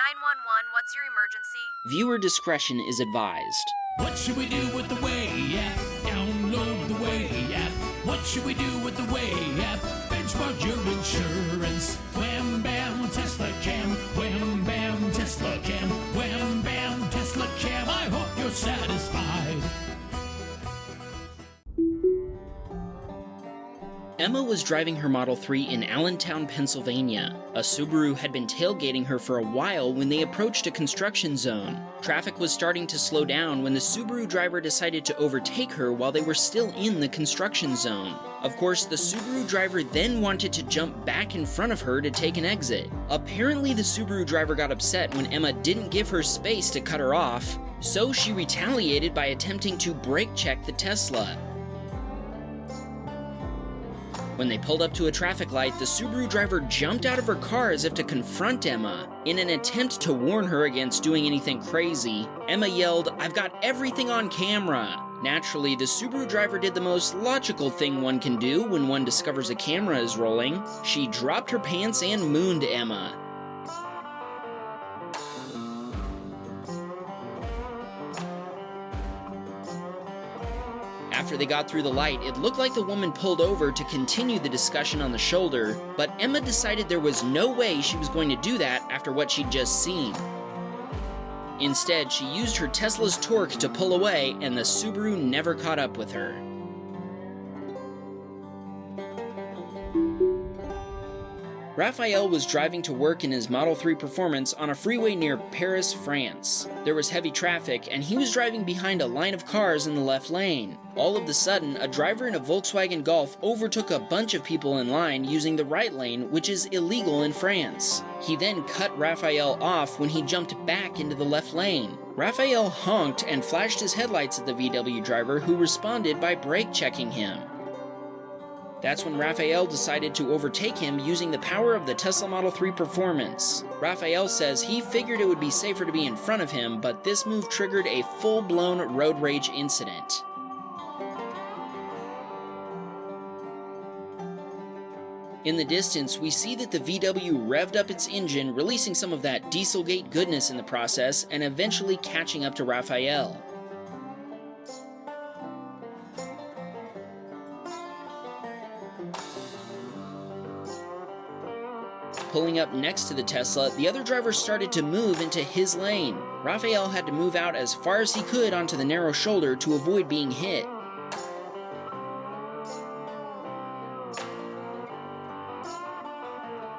911, what's your emergency? Viewer discretion is advised. What should we do with the Way app? Download the Way app. What should we do with the Way app? Benchmark your insurance. WhamBaam, Teslacam. WhamBaam, Teslacam. WhamBaam, Teslacam. I hope you're satisfied. Emma was driving her Model 3 in Allentown, Pennsylvania. A Subaru had been tailgating her for a while when they approached a construction zone. Traffic was starting to slow down when the Subaru driver decided to overtake her while they were still in the construction zone. Of course, the Subaru driver then wanted to jump back in front of her to take an exit. Apparently, the Subaru driver got upset when Emma didn't give her space to cut her off, so she retaliated by attempting to brake check the Tesla. When they pulled up to a traffic light, the Subaru driver jumped out of her car as if to confront Emma. In an attempt to warn her against doing anything crazy, Emma yelled, "I've got everything on camera." Naturally, the Subaru driver did the most logical thing one can do when one discovers a camera is rolling. She dropped her pants and mooned Emma. After they got through the light, it looked like the woman pulled over to continue the discussion on the shoulder, but Emma decided there was no way she was going to do that after what she'd just seen. Instead, she used her Tesla's torque to pull away, and the Subaru never caught up with her. Raphael was driving to work in his Model 3 Performance on a freeway near Paris, France. There was heavy traffic, and he was driving behind a line of cars in the left lane. All of a sudden, a driver in a Volkswagen Golf overtook a bunch of people in line using the right lane, which is illegal in France. He then cut Raphael off when he jumped back into the left lane. Raphael honked and flashed his headlights at the VW driver, who responded by brake checking him. That's when Raphael decided to overtake him using the power of the Tesla Model 3 Performance. Raphael says he figured it would be safer to be in front of him, but this move triggered a full-blown road rage incident. In the distance, we see that the VW revved up its engine, releasing some of that Dieselgate goodness in the process, and eventually catching up to Raphael. Pulling up next to the Tesla, the other driver started to move into his lane. Raphael had to move out as far as he could onto the narrow shoulder to avoid being hit.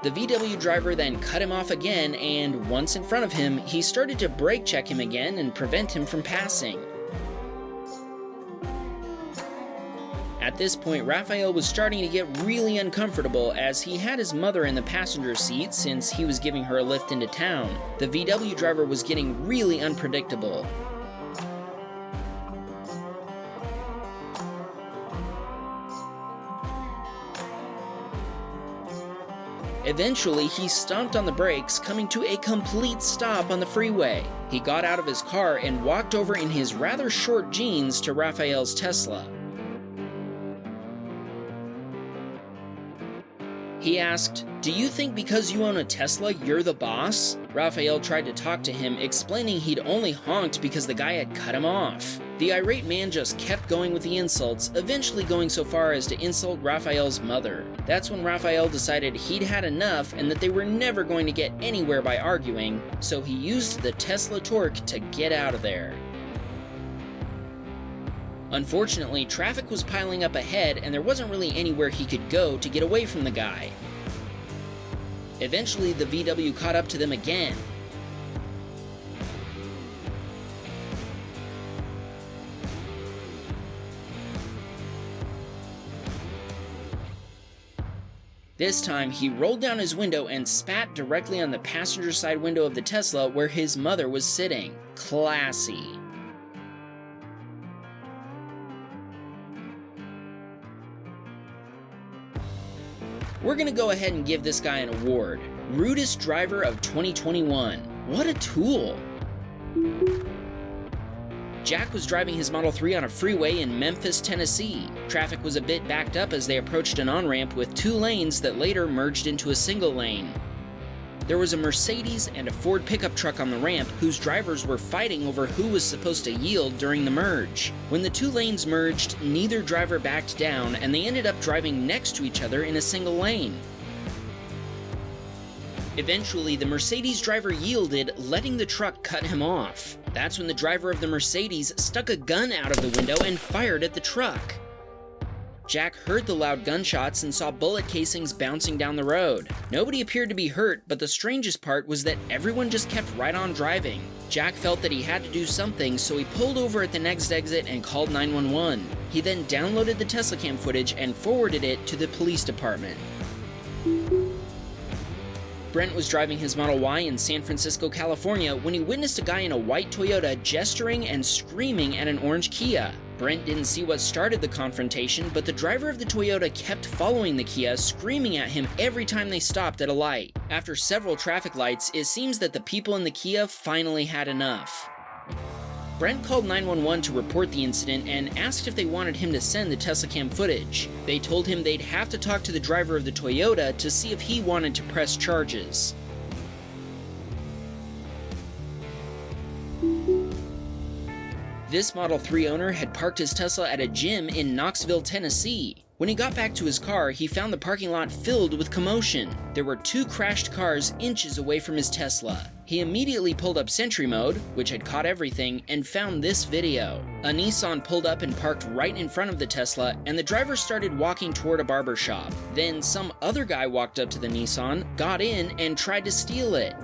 The VW driver then cut him off again, and once in front of him, he started to brake check him again and prevent him from passing. At this point, Raphael was starting to get really uncomfortable as he had his mother in the passenger seat since he was giving her a lift into town. The VW driver was getting really unpredictable. Eventually, he stomped on the brakes, coming to a complete stop on the freeway. He got out of his car and walked over in his rather short jeans to Raphael's Tesla. He asked, "Do you think because you own a Tesla, you're the boss?" Raphael tried to talk to him, explaining he'd only honked because the guy had cut him off. The irate man just kept going with the insults, eventually going so far as to insult Raphael's mother. That's when Raphael decided he'd had enough and that they were never going to get anywhere by arguing, so he used the Tesla torque to get out of there. Unfortunately, traffic was piling up ahead and there wasn't really anywhere he could go to get away from the guy. Eventually, the VW caught up to them again. This time, he rolled down his window and spat directly on the passenger side window of the Tesla where his mother was sitting. Classy. We're gonna go ahead and give this guy an award. Rudest Driver of 2021. What a tool! Jack was driving his Model 3 on a freeway in Memphis, Tennessee. Traffic was a bit backed up as they approached an on-ramp with two lanes that later merged into a single lane. There was a Mercedes and a Ford pickup truck on the ramp whose drivers were fighting over who was supposed to yield during the merge. When the two lanes merged, neither driver backed down and they ended up driving next to each other in a single lane. Eventually, the Mercedes driver yielded, letting the truck cut him off. That's when the driver of the Mercedes stuck a gun out of the window and fired at the truck. Jack heard the loud gunshots and saw bullet casings bouncing down the road. Nobody appeared to be hurt, but the strangest part was that everyone just kept right on driving. Jack felt that he had to do something, so he pulled over at the next exit and called 911. He then downloaded the Teslacam footage and forwarded it to the police department. Brent was driving his Model Y in San Francisco, California, when he witnessed a guy in a white Toyota gesturing and screaming at an orange Kia. Brent didn't see what started the confrontation, but the driver of the Toyota kept following the Kia, screaming at him every time they stopped at a light. After several traffic lights, it seems that the people in the Kia finally had enough. Brent called 911 to report the incident and asked if they wanted him to send the Teslacam footage. They told him they'd have to talk to the driver of the Toyota to see if he wanted to press charges. This Model 3 owner had parked his Tesla at a gym in Knoxville, Tennessee. When he got back to his car, he found the parking lot filled with commotion. There were two crashed cars inches away from his Tesla. He immediately pulled up Sentry mode, which had caught everything, and found this video. A Nissan pulled up and parked right in front of the Tesla, and the driver started walking toward a barber shop. Then some other guy walked up to the Nissan, got in, and tried to steal it.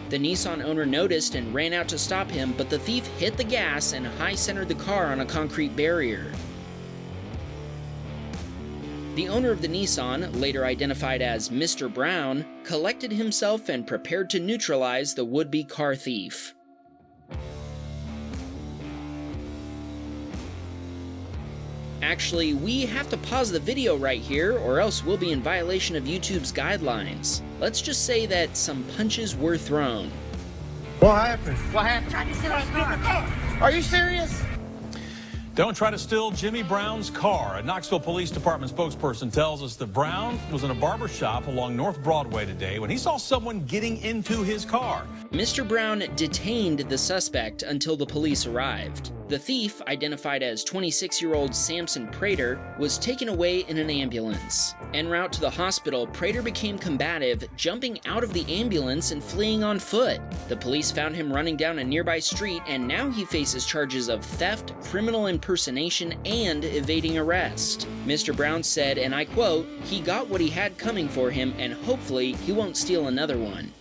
The Nissan owner noticed and ran out to stop him, but the thief hit the gas and high-centered the car on a concrete barrier. The owner of the Nissan, later identified as Mr. Brown, collected himself and prepared to neutralize the would-be car thief. Actually, we have to pause the video right here, or else we'll be in violation of YouTube's guidelines. Let's just say that some punches were thrown. What happened? What happened? Tried to steal our car. Are you serious? Don't try to steal Jimmy Brown's car. A Knoxville Police Department spokesperson tells us that Brown was in a barber shop along North Broadway today when he saw someone getting into his car. Mr. Brown detained the suspect until the police arrived. The thief, identified as 26-year-old Samson Prater, was taken away in an ambulance. En route to the hospital, Prater became combative, jumping out of the ambulance and fleeing on foot. The police found him running down a nearby street, and now he faces charges of theft, criminal impersonation, and evading arrest. Mr. Brown said, and I quote, "He got what he had coming for him, and hopefully he won't steal another one."